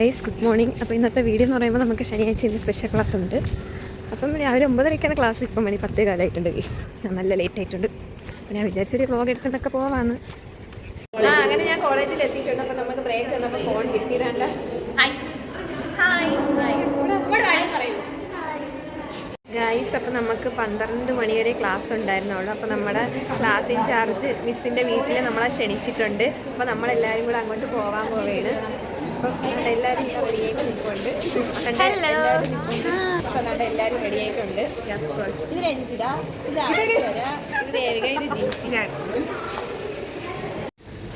Guys good morning. അപ്പോൾ ഇന്നത്തെ video എന്ന് പറയുമ്പോൾ നമുക്ക് ശനിയാഴ്ച ഇന്ന് സ്പെഷ്യൽ ക്ലാസ് ഉണ്ട്. അപ്പം രാവിലെ 9:30 ക്ലാസ്. ഇപ്പം മണി 10 കാലമായിട്ടുണ്ട് ഗൈസ്. നല്ല ലേറ്റ് ആയിട്ടുണ്ട്. അപ്പോൾ ഞാൻ വിചാരിച്ചൊരു വ്ളോഗ് എടുത്തിട്ടൊക്കെ പോവാന്ന്. അങ്ങനെ ഞാൻ കോളേജിൽ എത്തിയിട്ടുണ്ട്. അപ്പോൾ നമുക്ക് ബ്രേക്ക് തന്നപ്പോൾ ഫോൺ കിട്ടിയതാണ്ട്. ഗൈസ് അപ്പോൾ നമുക്ക് 12 മണി വരെ ക്ലാസ് ഉണ്ടായിരുന്നുള്ളൂ. അപ്പോൾ നമ്മുടെ ക്ലാസ് ഇൻചാർജ് മിസ്സിൻ്റെ വീട്ടിൽ നമ്മളെ ക്ഷണിച്ചിട്ടുണ്ട്. അപ്പോൾ നമ്മളെല്ലാവരും കൂടെ അങ്ങോട്ട് പോകാൻ പോവുകയാണ്. അപ്പം എല്ലാവരും റെഡിയായിട്ട് നിൽക്കുന്നുണ്ട്. അപ്പം അതുകൊണ്ട് എല്ലാവരും റെഡിയായിട്ടുണ്ട്. ഇത് രഞ്ജിത, ഇത് ദേവിക, ഇത് ജിൻസിനാണ്.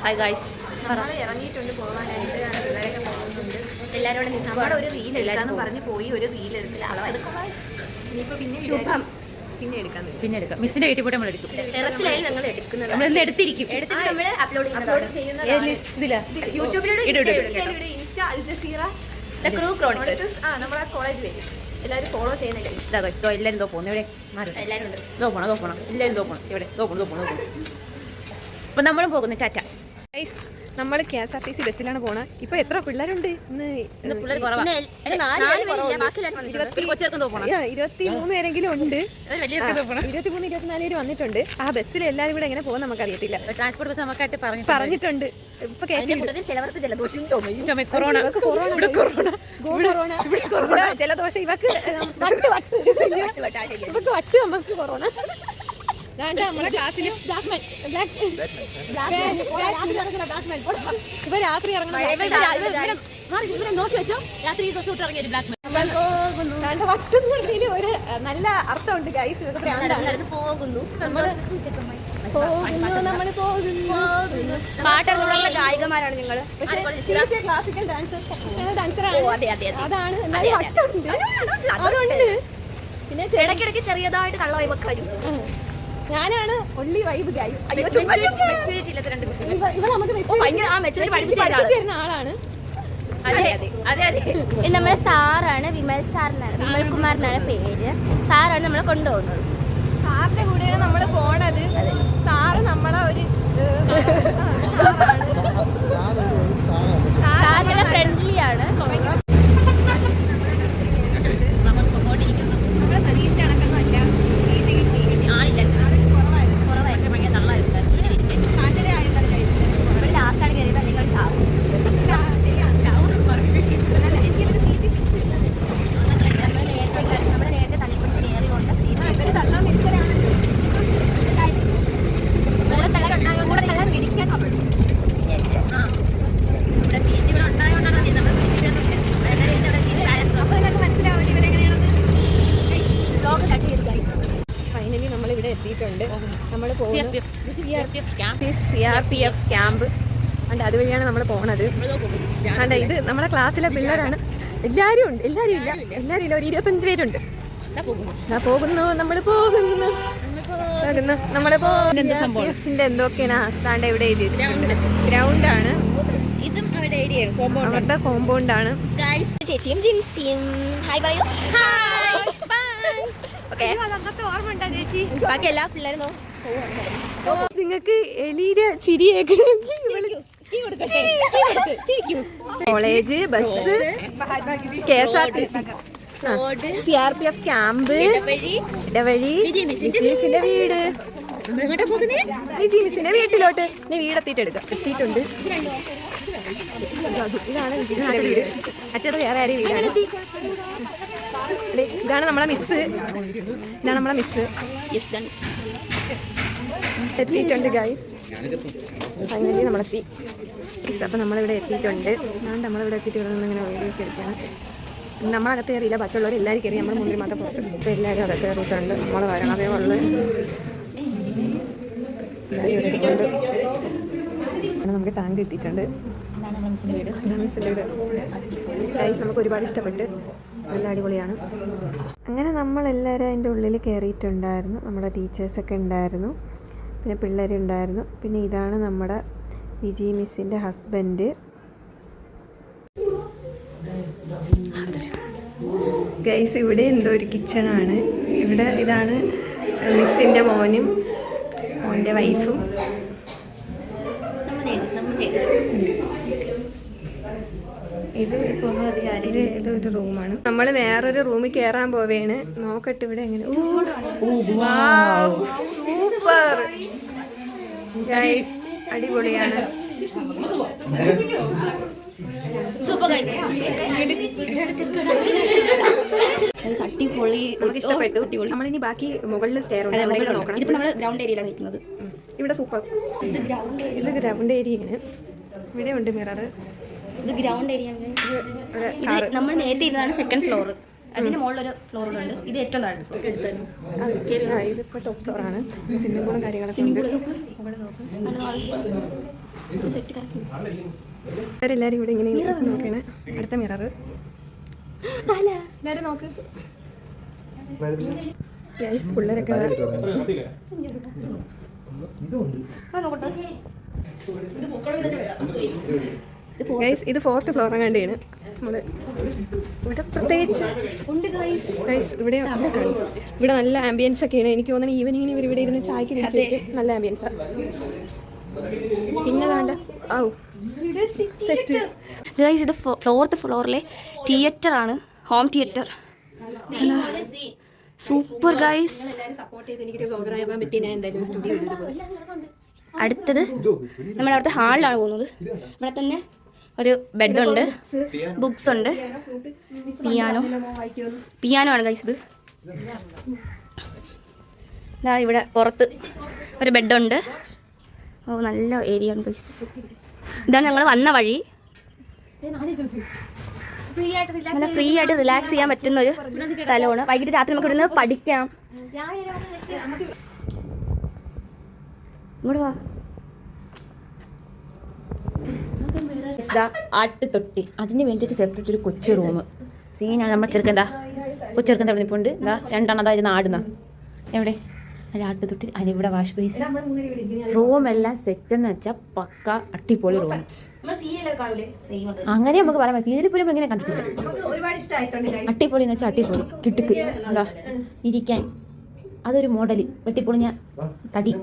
ഹായ് ഗൈസ്, നമ്മൾ ഇറങ്ങിയിട്ടുണ്ട് പോകാനായിട്ട്. പിള്ളേരൊക്കെ പോകുന്നുണ്ട്. എല്ലാവരും നമ്മുടെ ഒരു റീൽ എടുക്കാന്ന് പറഞ്ഞ് പോയി. ഒരു റീൽ എടുത്തില്ല. ഇനിയിപ്പോൾ പിന്നെ എടുക്കാം. മിസ്സിന്റെ വീട്ടിൽ പോയിട്ട് നമ്മൾ എടുക്കും. ടെറസിലായാലും ഞങ്ങൾ എടുക്കുന്നത്. നമ്മൾ എടുത്തിരിക്കും. നമ്മൾ അപ്ലോഡ് ചെയ്യുന്നത് യൂട്യൂബിലൂടെ, insta, Al Jazeera, the crew chronicles. നമ്മളെ കോളേജ് വരും. എല്ലാവരും ഫോളോ ചെയ്യുന്ന എല്ലാവരും തോക്കണം. ഇവിടെ എല്ലാവരും ഉണ്ട്. തോക്കണം. എല്ലാവരും തോക്കണം. ഇവിടെ തോക്കണം. അപ്പം നമ്മളും പോകുന്നു. ടാറ്റ. നമ്മൾ KSRTC ബസ്സിലാണ് പോണത്. ഇപ്പൊ എത്ര പിള്ളേരുണ്ട്? ഇന്ന് 23 പേരെങ്കിലും ഉണ്ട്. 23-24 പേര് വന്നിട്ടുണ്ട്. ആ ബസ്സിൽ എല്ലാവരും കൂടെ എങ്ങനെ പോകും നമുക്കറിയത്തില്ല. ട്രാൻസ്പോർട്ട് ബസ് നമുക്കായിട്ട് പറഞ്ഞിട്ടുണ്ട്. ഇപ്പൊ ചിലവർക്ക് ജലദോഷം കൊറോണ, ജലദോഷം, ഇവക്ക് വട്ട്, നമുക്ക് കൊറോണ. നമ്മളെ ക്ലാസ്സിൽ ഇപ്പൊ രാത്രി ഇറങ്ങണം. നോക്കി വെച്ചോ, രാത്രി വട്ടെന്നുള്ളതിൽ ഒരു നല്ല അർത്ഥമുണ്ട് ഗൈസ്. ഇവർക്ക് പ്രാന്താണ്. പോകുന്നു. നമ്മൾ പോകുന്നു. പാട്ടുള്ള ഗായികമാരാണ് ഞങ്ങൾ. പക്ഷേ ക്ലാസിക്കൽ ഡാൻസറാണ്. അതാണ്. അതുകൊണ്ട് പിന്നെ ഇടയ്ക്കിടയ്ക്ക് ചെറിയതായിട്ട് കള്ള വൈബൊക്കെ വരും. ഞാനാണ് ഒള്ളി വൈബ് ഗൈസ്. പഠിപ്പിച്ചിരുന്ന ആളാണ്. നമ്മുടെ സാറാണ് വിമൽ സാറിനാണ്, വിമൽ കുമാറിനാണ് പേര്. സാറാണ് നമ്മളെ കൊണ്ടുപോകുന്നത്. സാറിന്റെ കൂടെയാണ് നമ്മൾ പോണത്. സാറ് നമ്മളെ ഒരു സാർ നല്ല ഫ്രണ്ട്ലി ആണ്. എത്തിയിട്ടുണ്ട്. നമ്മൾ പോകുന്നത് CRPF ക്യാമ്പ്. അതുവഴിയാണ് നമ്മൾ പോണത്. ഇത് നമ്മുടെ ക്ലാസ്സിലെ പിള്ളേരാണ്. എല്ലാവരും ഉണ്ട്. എല്ലാവരും ഇല്ല, ഒരു 25 പേരുണ്ട്. പോകുന്നു. എന്തൊക്കെയാണ് ആസ്ഥാണ്ട് എവിടെ എഴുതി വെച്ചിട്ടുണ്ട്. ഗ്രൗണ്ടാണ്. ഇതും അവരുടെ ഏരിയ, അവരുടെ കോമ്പൗണ്ടാണ്. ചേച്ചിയും ജിൻസിയും ഹായ് പറയൂ. ബാക്കി എല്ലാ പിള്ളേരും നിങ്ങൾക്ക് എലീരെ ചിരി college, bus, KSRTC, CRPF camp, ഇടവഴി, മിസ്സിന്റെ വീട്. മിസ്സിന്റെ വീട്ടിലോട്ട് എത്തിയിട്ടുണ്ട്. ഇതാണ് മിസ്സിന്റെ വീട്. മറ്റേത് വേറെ ആരും വീടാണ്. ഇതാണ് നമ്മളെ മിസ്. എത്തിയിട്ടുണ്ട് ഗൈസ്. ഫൈനലി നമ്മളെത്തി. അപ്പം നമ്മളിവിടെ എത്തിയിട്ടുണ്ട്. നമ്മളിവിടെ എത്തിയിട്ട് ഇങ്ങനെ വീഡിയോ ഒക്കെ എടുക്കുകയാണ്. നമ്മളകത്ത് കയറിയില്ല, ബാക്കിയുള്ളവർ എല്ലാവരും കയറി. നമ്മൾ മുന്നിൽ മാത്രം പുറത്ത്. ഇപ്പം എല്ലാവരും അകത്ത് കയറിയിട്ടുണ്ട്. നമ്മൾ വരണതേ ഉള്ളു. നമുക്ക് ടാങ്ക് കിട്ടിയിട്ടുണ്ട്. ഗൈസ് നമുക്ക് ഒരുപാട് ഇഷ്ടപ്പെട്ട്. നല്ല അടിപൊളിയാണ്. അങ്ങനെ നമ്മളെല്ലാവരും അതിൻ്റെ ഉള്ളിൽ കയറിയിട്ടുണ്ടായിരുന്നു. നമ്മുടെ ടീച്ചേഴ്സൊക്കെ ഉണ്ടായിരുന്നു, പിന്നെ പിള്ളേരുണ്ടായിരുന്നു. പിന്നെ ഇതാണ് നമ്മുടെ വിജി മിസ്സിൻ്റെ ഹസ്ബൻഡ്. ഗൈസ് ഇവിടെ എന്തോ ഒരു കിച്ചണാണ്. ഇതാണ് മിസ്സിൻ്റെ മോൻ്റെ വൈഫും. ഇത് ഏതൊരു റൂമാണ്. നമ്മൾ വേറൊരു റൂമിൽ കയറാൻ പോവേണ്. നോക്കട്ടെ ഇവിടെ എങ്ങനെ. സൂപ്പർ, അടിപൊളിയാണ്. അടിപൊളി, നമുക്ക് ഇഷ്ടപ്പെട്ടു. നമ്മളിനി ബാക്കി മുകളിൽ സ്റ്റെയർ ഉണ്ട്, അവിടെ നോക്കണം. ഇതിപ്പോൾ നമ്മൾ ഗ്രൗണ്ട് ഏരിയയിലാണ് നിൽക്കുന്നത്. ഇവിടെ സൂപ്പർ. ഇത് ഗ്രൗണ്ട് ഏരിയയാണ്. ഇവിടെ ഉണ്ട് മിറർ. ഇത് ഗ്രൗണ്ട് ഏരിയ. ഇത് നമ്മൾ നേരത്തെ ഇരുന്നതാണ് സെക്കൻഡ് ഫ്ലോർ. അതിന് മുകളിലൊരു ഫ്ലോറിലുണ്ട്. ഇത് ഏറ്റവും താഴെ ഇതിപ്പോൾ ടോപ്പ് ഫ്ലോറാണ്. സ്വിമ്മിംഗ് പൂളും കാര്യങ്ങളൊക്കെ ഉണ്ട്. എല്ലാവരും ഇവിടെ ഇങ്ങനെ നോക്കണേ. അടുത്ത മിറർ എല്ലാവരും നോക്ക്. പിള്ളേരൊക്കെ ഇത് 4th ഫ്ലോർ കണ്ടാണ് നമ്മള്. ഇവിടെ പ്രത്യേകിച്ച് ഇവിടെ നല്ല ആംബിയൻസ് ഒക്കെയാണ്. എനിക്ക് തോന്നുന്നു ഈവനിങ്ങിന് ഇവർ ഇവിടെ ഇരുന്ന് ചായക്ക് നല്ല ആംബിയൻസാണ്. പിന്നെ വേണ്ട സെറ്റ് ഗൈസ്, ഇത് 4th ഫ്ലോറിലെ തിയേറ്റർ ആണ്, home theatre. Super guys. Support ചെയ്ത് എനിക്കൊരു പ്രോഗ്രാം ആവാൻ പറ്റി. ഞാൻ എന്തായാലും സ്റ്റുഡിയോ അടുത്തത് നമ്മൾ അവിടുത്തെ ഹാളിലാണ് പോകുന്നത്. ഇവിടെ തന്നെ ഒരു ബെഡുണ്ട്, ബുക്സ് ഉണ്ട്, പിയാനോ ആണ് ഗൈസ്. ഇത് ഇവിടെ പുറത്ത് ഒരു ബെഡുണ്ട്. ഓ, നല്ല ഏരിയ ആണ് ഗൈസ്. ഇതാണ് ഞങ്ങൾ വന്ന വഴി. അങ്ങനെ ഫ്രീ ആയിട്ട് റിലാക്സ് ചെയ്യാൻ പറ്റുന്ന ഒരു സ്ഥലമാണ്. വൈകിട്ട് രാത്രി നമുക്ക് ഇവിടുന്ന് പഠിക്കാം. ഇങ്ങോട്ട് വാ. ആട്ടുതൊട്ടി, അതിന് വേണ്ടിയിട്ട് സെപ്പറേറ്റ് ഒരു കൊച്ചു റൂം. സീനാണ്. നമ്മുടെ ചെറുക്കൻ കൊച്ചെറുക്കൻ തടഞ്ഞിപ്പോണ്ട്. രണ്ടെണ്ണം അതായത് നാടുന്ന എവിടെ ആട്ടുതൊട്ടി. അതിനിവിടെ വാഷ് ബേസ്, റൂമെല്ലാം സെറ്റ് എന്ന് വെച്ചാൽ പക്ക അടിപൊളി റൂം. അങ്ങനെ നമുക്ക് പറയാം. സീരിയലിൽ പോലും ഇങ്ങനെ കണ്ടിട്ടില്ല. അടിപൊളി എന്ന് വെച്ചാൽ അടിപൊളി. കിട്ടുക്ക് എന്താ ഇരിക്കാൻ, അതൊരു മോഡല്. വെട്ടിപ്പൊളിഞ്ഞ തടി.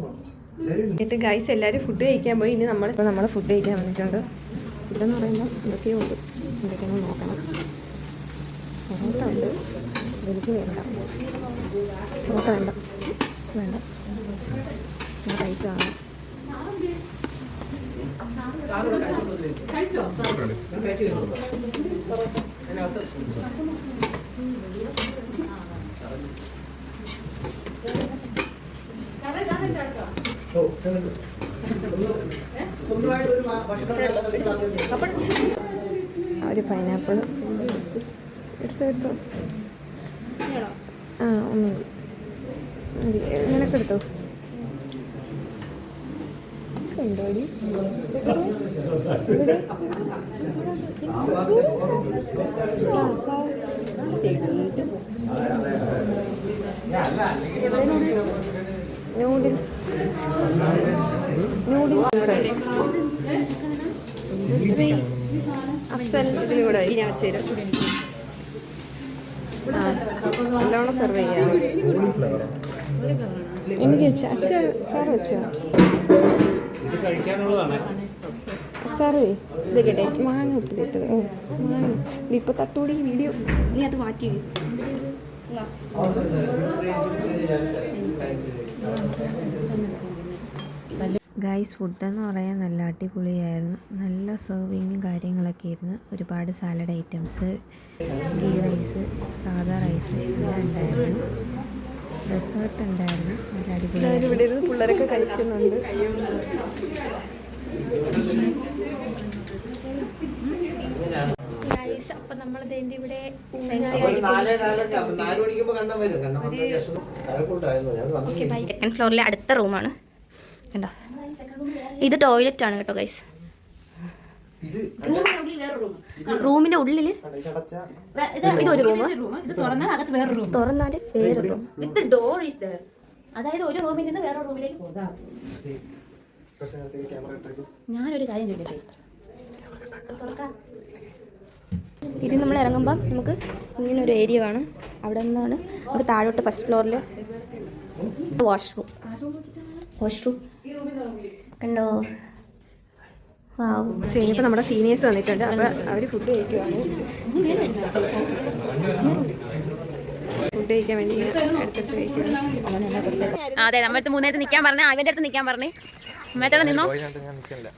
എന്നിട്ട് ഗൈസ് എല്ലാവരും ഫുഡ് കഴിക്കാൻ പോയി. ഇനി നമ്മൾ ഫുഡ് കഴിക്കാൻ വന്നിട്ടുണ്ട്. ഫുഡെന്ന് പറയുമ്പോൾ എന്തൊക്കെയോ ഉണ്ട്, എന്തൊക്കെയാണോ നോക്കണം. പൊറോട്ട ഉണ്ട്. എനിക്ക് വേണ്ട, പൊറോട്ട വേണ്ട റൈസ് ആണ്. ഒരു പൈനാപ്പിൾ എടുത്തോ. ആ, ഒന്ന് നിനക്കെടുത്തോ. ഉണ്ടോടി നൂഡിൽസ് അഫ്സൽ ഇതിനും കൂടെ ഞാൻ വെച്ച് തരും. നല്ലോണം സെർവ് ചെയ്യാം. എനിക്ക് അച്ചാറ് വെച്ചോ. അച്ചാറ് ഇത് കേട്ടെ. മാങ്ങ ഉപ്പിലിട്ടത്. ഓ, മാങ്ങ ഇപ്പൊ തട്ടൂടി വീഡിയോ. നീ അത് മാറ്റി. ഗൈസ്, ഫുഡെന്ന് പറയാൻ നല്ല അടിപൊളിയായിരുന്നു. നല്ല സെർവിങ്ങും കാര്യങ്ങളൊക്കെ ആയിരുന്നു. ഒരുപാട് സാലഡ് ഐറ്റംസ്, ഗീ റൈസ്, സാധാ റൈസ് എല്ലാം ഉണ്ടായിരുന്നു. ഡെസേർട്ട് ഉണ്ടായിരുന്നു. നല്ല അടിപൊളിയായിരുന്നു. ഇവിടെ ഇരുന്ന് പിള്ളേരൊക്കെ കഴിക്കുന്നുണ്ട്. അപ്പം നമ്മളത് ഇവിടെ സെക്കൻഡ് ഫ്ലോറിലെ അടുത്ത റൂമാണ്. കണ്ടോ, ഇത് ടോയ്ലറ്റ് ആണ് കേട്ടോ ഗൈസ്. റൂമിന്റെ ഉള്ളില് ഇതൊരു റൂം, തുറന്നാല് വേറെ room with door is there. അതായത് ഒരു റൂമിൽ നിന്ന് വേറെ റൂമിലേക്ക് പോകാം. ഞാനൊരു കാര്യം ചോദിക്കട്ടെ, ഇത് നമ്മൾ ഇറങ്ങുമ്പം നമുക്ക് ഇങ്ങനെ ഒരു ഏരിയ കാണും. അവിടെ നിന്നാണ് നമുക്ക് താഴോട്ട് ഫസ്റ്റ് ഫ്ലോറിൽ വാഷ്റൂം കണ്ടോ. ഇനിയിപ്പോൾ നമ്മുടെ സീനിയേഴ്സ് വന്നിട്ടുണ്ട്. അപ്പോൾ അവർ ഫുഡ് കഴിക്കുവാണ്. ഫുഡ് കഴിക്കാൻ വേണ്ടി എടുത്തിട്ട് കഴിക്കുകയാണ്. അതെ, നമ്മളടുത്ത് 3 നേരത്ത് നിൽക്കാൻ പറഞ്ഞേ, അവൻ്റെ അടുത്ത് നിൽക്കാൻ പറഞ്ഞേ. അമ്മേത്തോടെ നിന്നോ.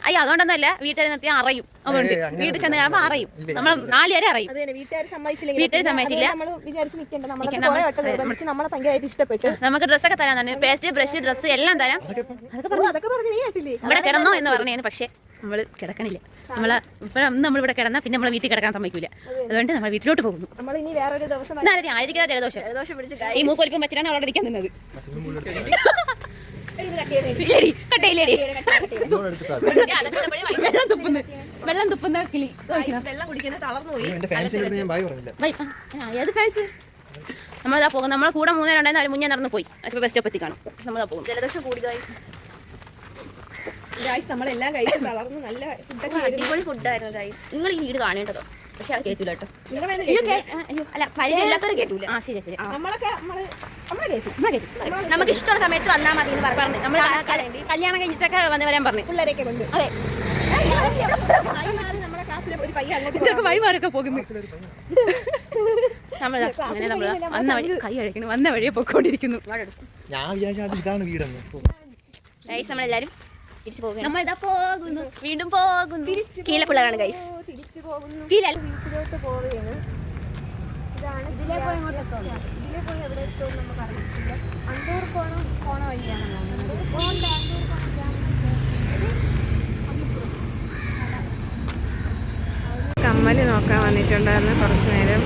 അയ്യോ, അതുകൊണ്ടൊന്നല്ല, വീട്ടിൽ നിർത്തി അറിയും. അതുകൊണ്ട് വീട്ടിൽ ചെന്ന് കഴിയുമ്പോൾ അറിയും. നമ്മൾ 4 പേരെ അറിയും. വീട്ടുകാർ സമ്മതിച്ചില്ല. നമുക്ക് ഡ്രസ്സൊക്കെ തരാൻ തന്നെ, പേസ്റ്റ്, ബ്രഷ്, ഡ്രസ്സ് എല്ലാം തരാം. ഇവിടെ കിടന്നോ എന്ന് പറഞ്ഞു. പക്ഷേ നമ്മൾ കിടക്കണില്ല. നമ്മളിവിടെ കിടന്നാൽ പിന്നെ നമ്മളെ വീട്ടിൽ കിടക്കാൻ സമ്മതിക്കില്ല. അതുകൊണ്ട് നമ്മൾ വീട്ടിലോട്ട് പോകുന്നു. ആയിരിക്കും ജലദോഷം. ഈ മൂക്കൊലിപ്പം വെച്ചിട്ടാണ് അവിടെ ഇരിക്കാൻ നിന്നത്. വെള്ളം തുപ്പുന്ന കിളി. നമ്മളിതാ പോകും. നമ്മളെ കൂടെ 3 പേരുണ്ടായിരുന്നു. അവർ മുന്നേ നടന്നു പോയി. അപ്പോൾ ബസ് സ്റ്റോപ്പ് എത്തിക്കാണും. നമ്മളിതാ പോകും. ജലദോഷം കൂടി നമ്മളെല്ലാം കഴിച്ച് തളർന്നു. നല്ല അടിപൊളി ഫുഡായിരുന്നു ഗൈസ്. നിങ്ങൾ ഈ വീട് കാണേണ്ടതോ. പക്ഷെ അത് കേട്ടില്ല കേട്ടോ. അല്ല, പരിചയമില്ലാത്തവരെ കേട്ടൂല. ആ ശരി ശരി. നമുക്ക് ഇഷ്ടമുള്ള സമയത്ത് വന്നാൽ മതി എന്ന് പറഞ്ഞു. നമ്മൾ കല്യാണം കഴിഞ്ഞിട്ടൊക്കെ വന്ന് വരാൻ പറഞ്ഞു. പിള്ളേരൊക്കെ ഉണ്ട്. അതെ, വഴിമാരൊക്കെ പോകുന്നു. നമ്മൾ അങ്ങനെ നമ്മൾ വന്ന വഴി കൈ അഴക്കണം. വന്ന വഴിയെ പൊക്കോണ്ടിരിക്കുന്നു. ഗൈസ്, നമ്മളെല്ലാരും തിരിച്ചു പോകുന്നു. നമ്മളിതാ പോകുന്നു, വീണ്ടും പോകുന്നു. കീഴ പിള്ളേരാണ് ഗൈസ്. വീട്ടിലോട്ട് പോവുകയാണ്. ഇതാണ് ഇതിലെ പോയി എവിടെ എത്തുമെന്ന് നമുക്ക് അറിയില്ല. അണ്ടൂർ പോണ വഴിയാണ്. കമ്മല് നോക്കാൻ വന്നിട്ടുണ്ടായിരുന്നു കുറച്ചു നേരം.